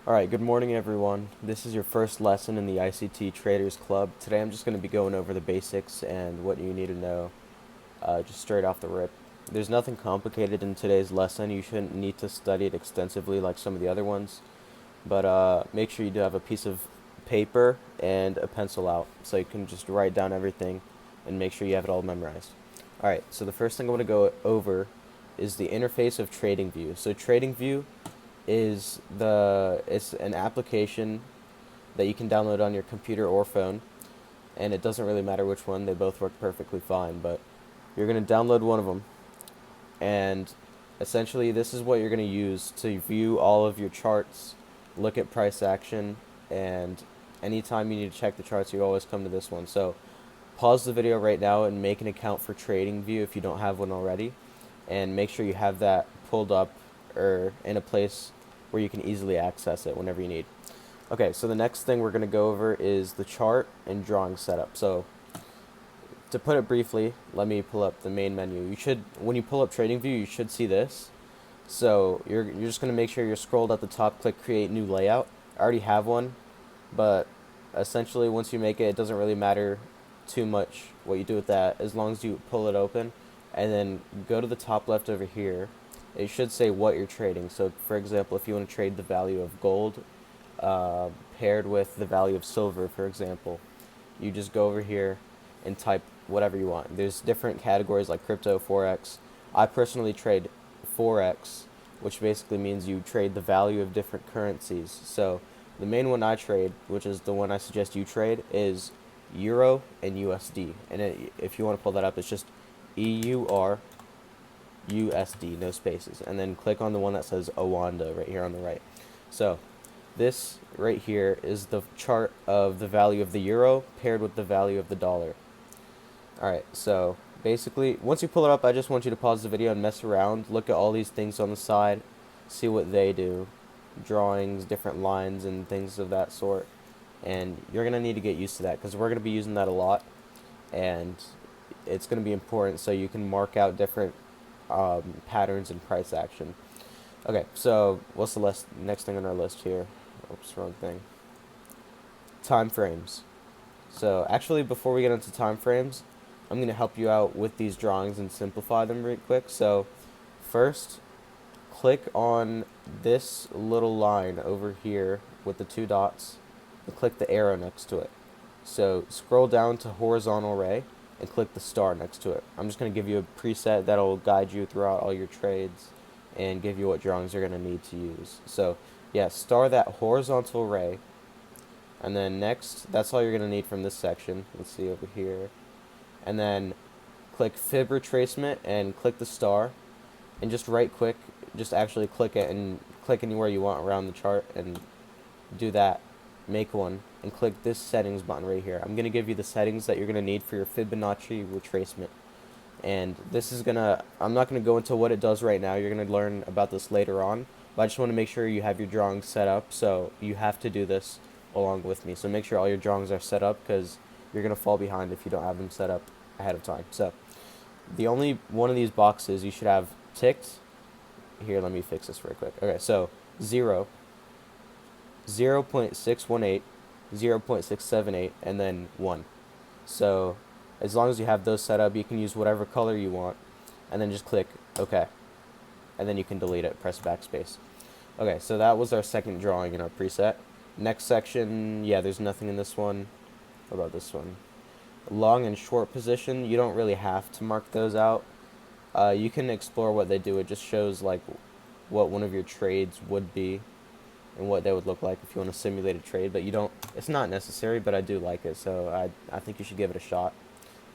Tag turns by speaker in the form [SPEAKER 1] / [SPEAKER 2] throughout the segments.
[SPEAKER 1] Alright, good morning everyone. This is your first lesson in the ICT Traders Club. Today I'm just going to be going over the basics and what you need to know just straight off the rip. There's nothing complicated in today's lesson. You shouldn't need to study it extensively like some of the other ones. But make sure you do have a piece of paper and a pencil out so you can just write down everything and make sure you have it all memorized. Alright, so the first thing I want to go over is the interface of TradingView. So TradingView it's an application that you can download on your computer or phone, and it doesn't really matter which one, they both work perfectly fine, but you're going to download one of them, and essentially this is what you're going to use to view all of your charts, look at price action, and anytime you need to check the charts, you always come to this one. So pause the video right now and make an account for TradingView if you don't have one already, and make sure you have that pulled up or in a place where you can easily access it whenever you need. Okay, so the next thing we're going to go over is the chart and drawing setup. So to put it briefly, let me pull up the main menu. When you pull up TradingView, you should see this. So you're just going to make sure you're scrolled at the top, click create new layout. I already have one, but essentially once you make it, it doesn't really matter too much what you do with that as long as you pull it open and then go to the top left over here. It should say what you're trading. So for example, if you want to trade the value of gold paired with the value of silver, for example, you just go over here and type whatever you want. There's different categories like crypto, forex. I personally trade forex, which basically means you trade the value of different currencies. So the main one I trade, which is the one I suggest you trade, is Euro and USD. And if you want to pull that up, it's just EUR USD, no spaces, and then click on the one that says Owanda right here on the right. So this right here is the chart of the value of the euro paired with the value of the dollar. Alright, so basically once you pull it up, I just want you to pause the video and mess around, look at all these things on the side, see what they do, drawings, different lines and things of that sort, and you're going to need to get used to that because we're going to be using that a lot, and it's going to be important so you can mark out different patterns and price action. Okay, so what's the next thing on our list here? Oops, wrong thing. Time frames. So actually, before we get into time frames, I'm going to help you out with these drawings and simplify them real quick. So first, click on this little line over here with the two dots and click the arrow next to it. So scroll down to horizontal ray and click the star next to it. I'm just going to give you a preset that'll guide you throughout all your trades and give you what drawings you're going to need to use. So yeah, star that horizontal ray, and then next, that's all you're going to need from this section. Let's see over here. And then click fib retracement and click the star, and just right click, just actually click it and click anywhere you want around the chart and do that. Make one and click this settings button right here. I'm going to give you the settings that you're going to need for your Fibonacci retracement. And this is I'm not going to go into what it does right now. You're going to learn about this later on. But I just want to make sure you have your drawings set up. So you have to do this along with me. So make sure all your drawings are set up because you're going to fall behind if you don't have them set up ahead of time. So the only one of these boxes you should have ticked. Here, let me fix this real quick. Okay, so 0, 0.618, 0.678, and then 1. So as long as you have those set up, you can use whatever color you want, and then just click OK. And then you can delete it, press backspace. Okay, so that was our second drawing in our preset. Next section, yeah, there's nothing in this one. What about this one? Long and short position, you don't really have to mark those out. You can explore what they do. It just shows like what one of your trades would be and what they would look like if you want to simulate a trade, but it's not necessary, but I do like it, so I think you should give it a shot.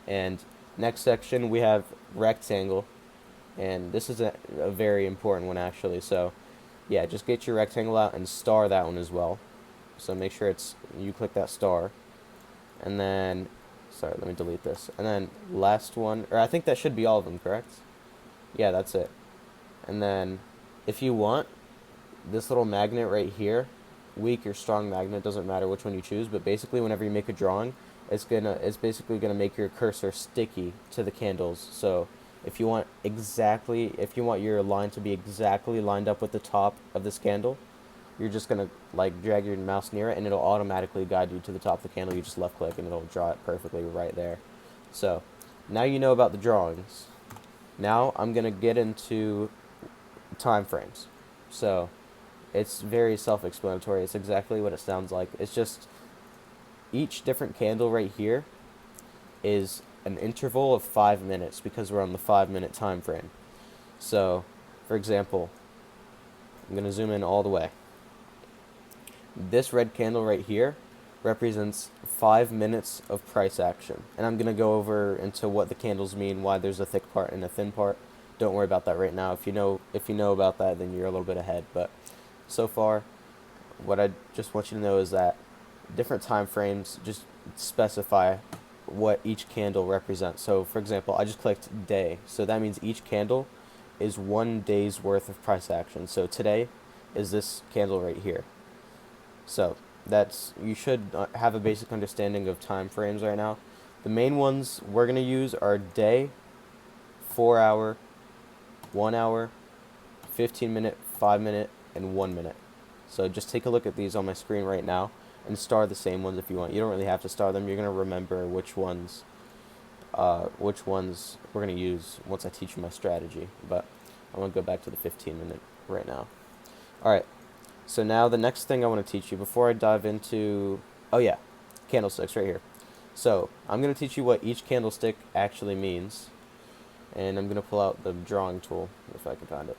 [SPEAKER 1] And next section we have rectangle, and this is a very important one actually, so yeah, just get your rectangle out and star that one as well. So make sure you click that star, and then sorry, let me delete this, and then last one, or I think that should be all of them, correct? Yeah, that's it. And then if you want, this little magnet right here, weak or strong magnet, doesn't matter which one you choose, but basically whenever you make a drawing, it's basically gonna make your cursor sticky to the candles. So if you want your line to be exactly lined up with the top of this candle, you're just going to like drag your mouse near it and it'll automatically guide you to the top of the candle. You just left click and it'll draw it perfectly right there. So now you know about the drawings. Now I'm going to get into time frames. So it's very self-explanatory. It's exactly what it sounds like. It's just each different candle right here is an interval of 5 minutes because we're on the 5-minute time frame. So, for example, I'm going to zoom in all the way. This red candle right here represents 5 minutes of price action. And I'm going to go over into what the candles mean, why there's a thick part and a thin part. Don't worry about that right now. If you know about that, then you're a little bit ahead. But so far, what I just want you to know is that different time frames just specify what each candle represents. So, for example, I just clicked day. So that means each candle is 1 day's worth of price action. So today is this candle right here. So you should have a basic understanding of time frames right now. The main ones we're going to use are day, 4 hour, 1 hour, 15 minute, 5 minute, and 1 minute. So just take a look at these on my screen right now and star the same ones if you want. You don't really have to star them. You're going to remember which ones we're going to use once I teach you my strategy. But I'm going to go back to the 15 minute right now. Alright, so now the next thing I want to teach you before I dive into, candlesticks right here. So I'm going to teach you what each candlestick actually means. And I'm going to pull out the drawing tool if I can find it.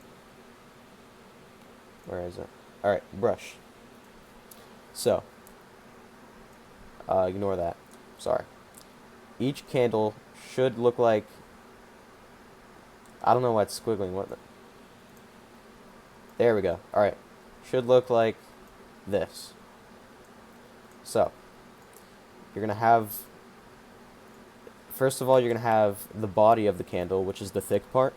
[SPEAKER 1] Where is it? Alright, brush. So, ignore that. Sorry. Each candle should look like, I don't know why it's squiggling. There we go. Alright. Should look like this. So, you're going to have, first of all, you're going to have the body of the candle, which is the thick part.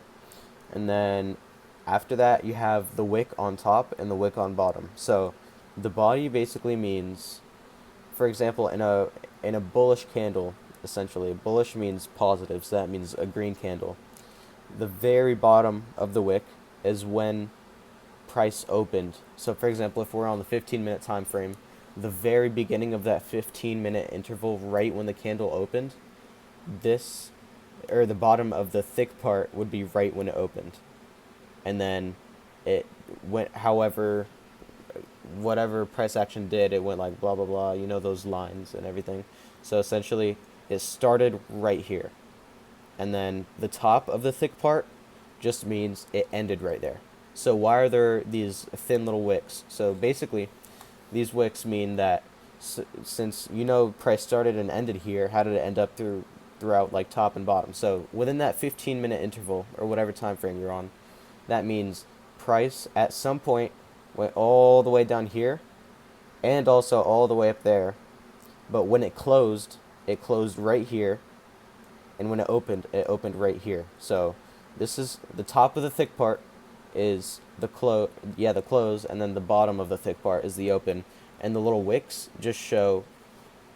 [SPEAKER 1] And then after that, you have the wick on top and the wick on bottom. So, the body basically means, for example, in a bullish candle, essentially, bullish means positive, so that means a green candle. The very bottom of the wick is when price opened. So for example, if we're on the 15-minute time frame, the very beginning of that 15-minute interval, right when the candle opened, the bottom of the thick part would be right when it opened. And then it went, whatever price action did, it went like blah blah blah, those lines and everything. So essentially it started right here, and then the top of the thick part just means it ended right there. So why are there these thin little wicks? So basically these wicks mean that since price started and ended here, how did it end up throughout like top and bottom? So within that 15-minute interval or whatever time frame you're on, that means price at some point went all the way down here and also all the way up there, but when it closed right here, and when it opened right here. So this is the top of the thick part is the close, and then the bottom of the thick part is the open, and the little wicks just show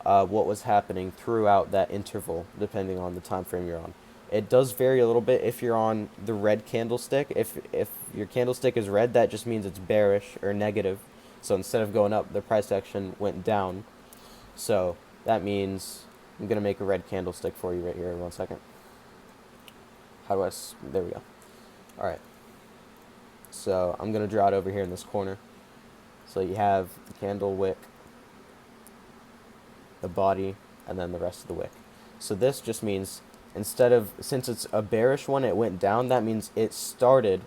[SPEAKER 1] what was happening throughout that interval depending on the time frame you're on. It does vary a little bit if you're on the red candlestick. If your candlestick is red, that just means it's bearish or negative. So instead of going up, the price action went down. So that means I'm going to make a red candlestick for you right here. 1 second. There we go. Alright. So I'm going to draw it over here in this corner. So you have the candle wick, the body, and then the rest of the wick. So this just means since it's a bearish one, it went down. That means the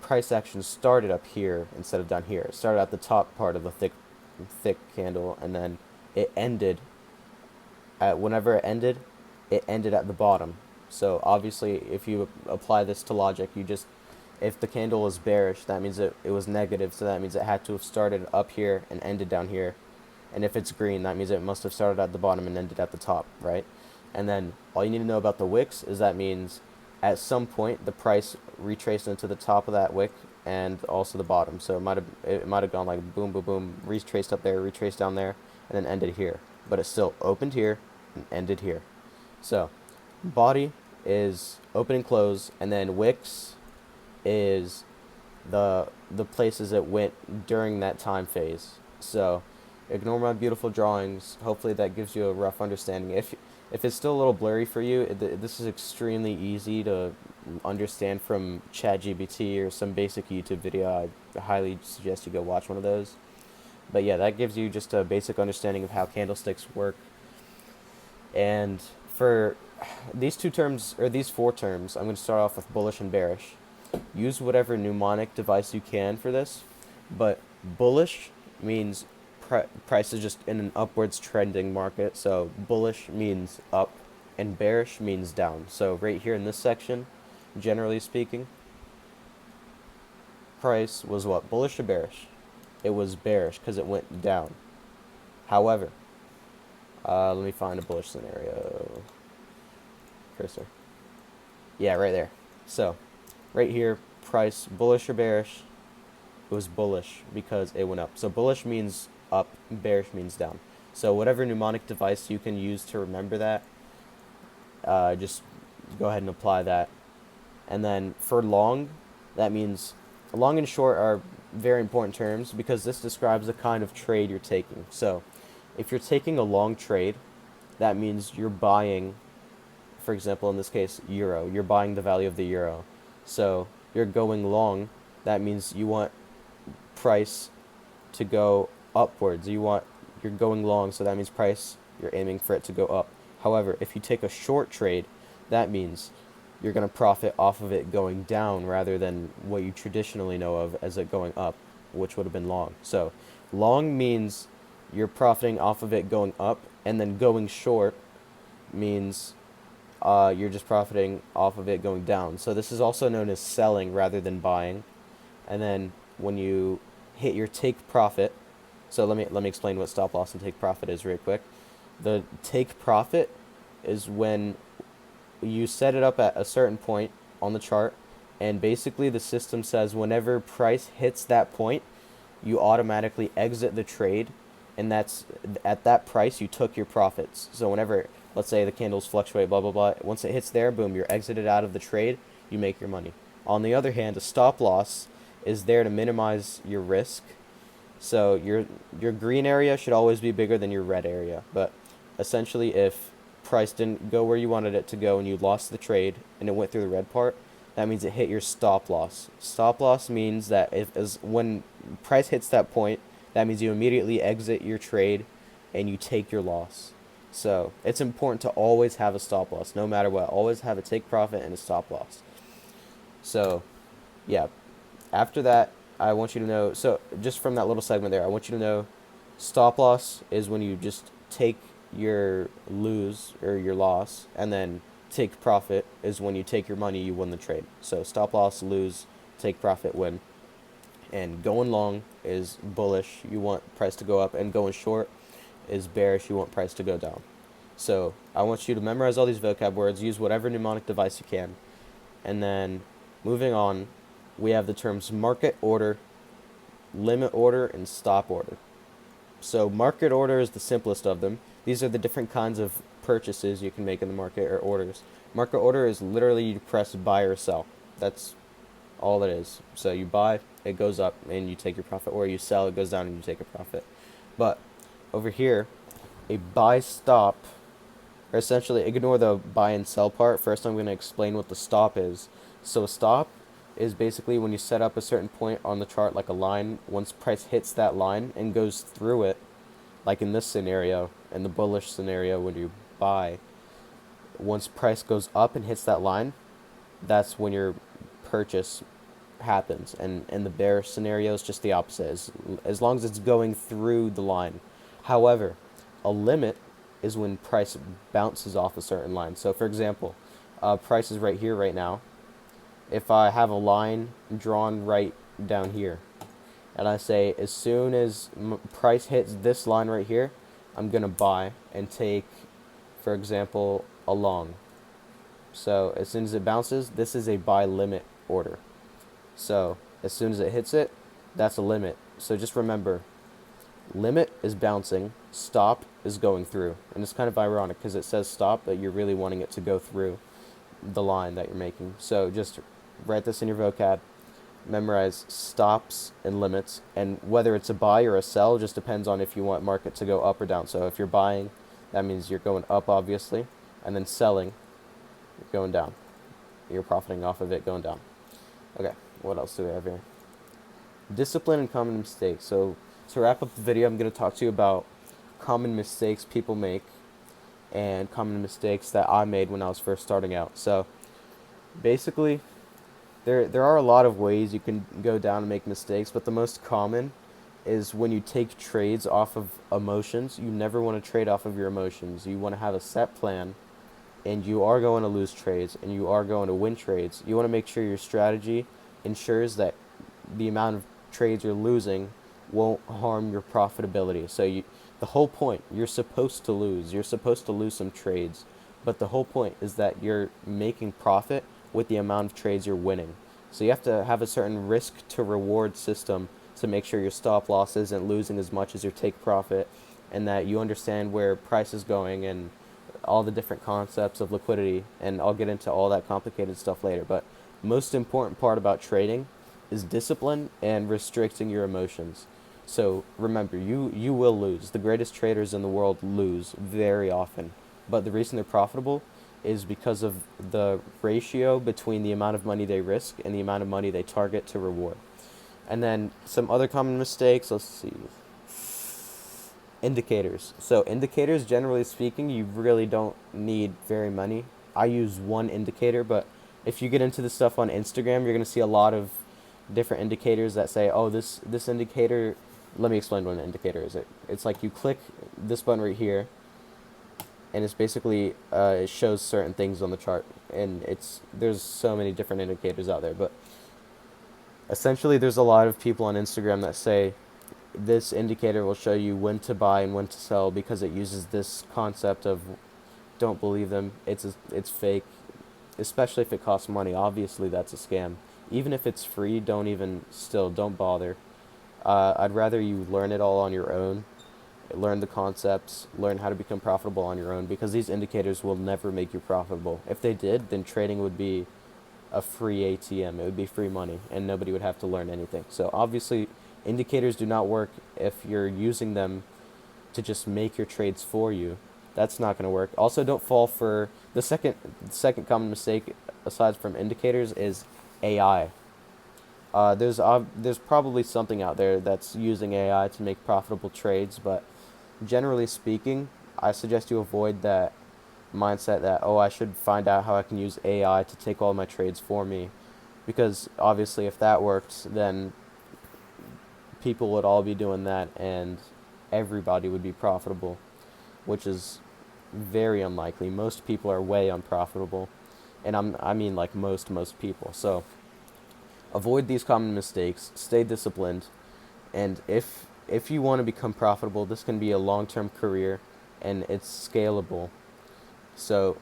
[SPEAKER 1] price action started up here instead of down here. It started at the top part of the thick candle, and then it ended whenever it ended at the bottom. So obviously, if you apply this to logic, if the candle was bearish, that means it was negative, so that means it had to have started up here and ended down here. And if it's green, that means it must have started at the bottom and ended at the top, right? And then all you need to know about the wicks is that means at some point the price retraced into the top of that wick and also the bottom. So it might have gone like boom, boom, boom, retraced up there, retraced down there, and then ended here. But it still opened here and ended here. So body is open and close, and then wicks is the places it went during that time phase. So ignore my beautiful drawings. Hopefully that gives you a rough understanding. If it's still a little blurry for you, this is extremely easy to understand from ChatGPT or some basic YouTube video. I highly suggest you go watch one of those. But yeah, that gives you just a basic understanding of how candlesticks work. And for these two terms, or these four terms, I'm going to start off with bullish and bearish. Use whatever mnemonic device you can for this, but bullish means price is just in an upwards trending market, so bullish means up, and bearish means down. So right here in this section, generally speaking, price was what? Bullish or bearish? It was bearish because it went down. However, let me find a bullish scenario. Cursor. Yeah, right there. So, right here, price, bullish or bearish? It was bullish because it went up. So bullish means up, bearish means down. So whatever mnemonic device you can use to remember that, just go ahead and apply that. And then for long, that means long and short are very important terms because this describes the kind of trade you're taking. So if you're taking a long trade, that means you're buying, for example, in this case, euro. You're buying the value of the euro. So you're going long. That means you want price to go upwards. You're going long, so that means price, you're aiming for it to go up. However, if you take a short trade, that means you're going to profit off of it going down rather than what you traditionally know of as it going up, which would have been long. So long means you're profiting off of it going up, and then going short means you're just profiting off of it going down. So this is also known as selling rather than buying. And then when you hit your take profit, so let me explain what stop loss and take profit is real quick. The take profit is when you set it up at a certain point on the chart, and basically the system says whenever price hits that point, you automatically exit the trade, and that's at that price you took your profits. So whenever, let's say the candles fluctuate, blah blah blah, once it hits there, boom, you're exited out of the trade, you make your money. On the other hand, a stop loss is there to minimize your risk. So your green area should always be bigger than your red area. But essentially, if price didn't go where you wanted it to go and you lost the trade and it went through the red part, that means it hit your stop loss. Stop loss means that when price hits that point, that means you immediately exit your trade and you take your loss. So it's important to always have a stop loss, no matter what. Always have a take profit and a stop loss. So, yeah. After that, I want you to know, so just from that little segment there, I want you to know stop loss is when you just take your lose or your loss, and then take profit is when you take your money, you win the trade. So stop loss, lose, take profit, win. And going long is bullish, you want price to go up, and going short is bearish, you want price to go down. So I want you to memorize all these vocab words, use whatever mnemonic device you can, and then moving on, we have the terms market order, limit order, and stop order. So market order is the simplest of them. These are the different kinds of purchases you can make in the market, or orders. Market order is literally you press buy or sell. That's all it is. So you buy, it goes up and you take your profit, or you sell, it goes down and you take a profit. But over here, a buy stop, or essentially ignore the buy and sell part. First I'm going to explain what the stop is. So a stop is basically when you set up a certain point on the chart, like a line. Once price hits that line and goes through it, like in this scenario, in the bullish scenario when you buy, once price goes up and hits that line, that's when your purchase happens. And in the bearish scenario, it's just the opposite, as long as it's going through the line. However, a limit is when price bounces off a certain line. So for example, price is right here right now. If I have a line drawn right down here, and I say as soon as price hits this line right here, I'm going to buy and take, for example, a long. So as soon as it bounces, this is a buy limit order. So as soon as it hits it, that's a limit. So just remember, limit is bouncing, stop is going through. And it's kind of ironic because it says stop, but you're really wanting it to go through the line that you're making. So just write this in your vocab. memorize stops and limits, and whether it's a buy or a sell just depends on if you want market to go up or down. So if you're buying, that means you're going up, obviously, and then selling, you're going down. You're profiting off of it going down. Okay, what else do we have here? Discipline and common mistakes. So to wrap up the video, I'm going to talk to you about common mistakes people make and common mistakes that I made when I was first starting out. So basically, there are a lot of ways you can go down and make mistakes, but the most common is when you take trades off of emotions. You never want to trade off of your emotions. You want to have a set plan, and you are going to lose trades, and you are going to win trades. You want to make sure your strategy ensures that the amount of trades you're losing won't harm your profitability. So the whole point, you're supposed to lose. You're supposed to lose some trades, but the whole point is that you're making profit with the amount of trades you're winning. So you have to have a certain risk to reward system to make sure your stop loss isn't losing as much as your take profit, and that you understand where price is going and all the different concepts of liquidity. And I'll get into all that complicated stuff later. But most important part about trading is discipline and restricting your emotions. So remember, you will lose. The greatest traders in the world lose very often. But the reason they're profitable is because of the ratio between the amount of money they risk and the amount of money they target to reward. And then some other common mistakes, let's see. Indicators. So indicators, generally speaking, you really don't need very many. I use one indicator, but if you get into the stuff on Instagram, you're going to see a lot of different indicators that say, oh, this indicator, let me explain what an indicator is. It's like you click this button right here, and it's basically, it shows certain things on the chart, and there's so many different indicators out there, but essentially there's a lot of people on Instagram that say this indicator will show you when to buy and when to sell because it uses this concept of don't believe them, it's fake, especially if it costs money. Obviously that's a scam. Even if it's free, don't bother. I'd rather you learn it all on your own, learn the concepts, learn how to become profitable on your own, because these indicators will never make you profitable. If they did, then trading would be a free ATM. It would be free money, and nobody would have to learn anything. So obviously, indicators do not work if you're using them to just make your trades for you. That's not going to work. Also, don't fall for the second common mistake aside from indicators is AI. There's probably something out there that's using AI to make profitable trades, but generally speaking, I suggest you avoid that mindset that, oh, I should find out how I can use AI to take all my trades for me, because obviously if that worked, then people would all be doing that and everybody would be profitable, which is very unlikely. Most people are way unprofitable, and I mean like most people. So avoid these common mistakes, stay disciplined, and if you want to become profitable, this can be a long-term career and it's scalable. So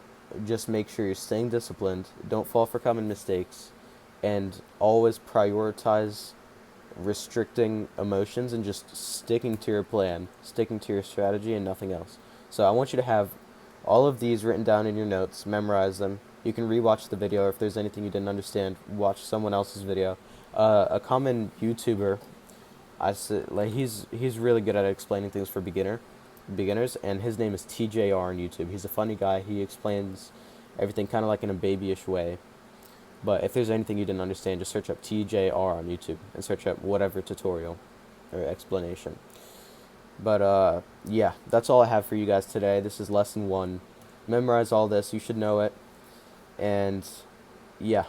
[SPEAKER 1] just make sure you're staying disciplined, don't fall for common mistakes, and always prioritize restricting emotions and just sticking to your plan, sticking to your strategy and nothing else. So I want you to have all of these written down in your notes, memorize them. You can rewatch the video, or if there's anything you didn't understand, watch someone else's video. A common YouTuber, he's really good at explaining things for beginners, and his name is TJR on YouTube. He's a funny guy. He explains everything kind of like in a babyish way. But if there's anything you didn't understand, just search up TJR on YouTube and search up whatever tutorial or explanation. But yeah, that's all I have for you guys today. This is lesson 1. Memorize all this. You should know it. And yeah.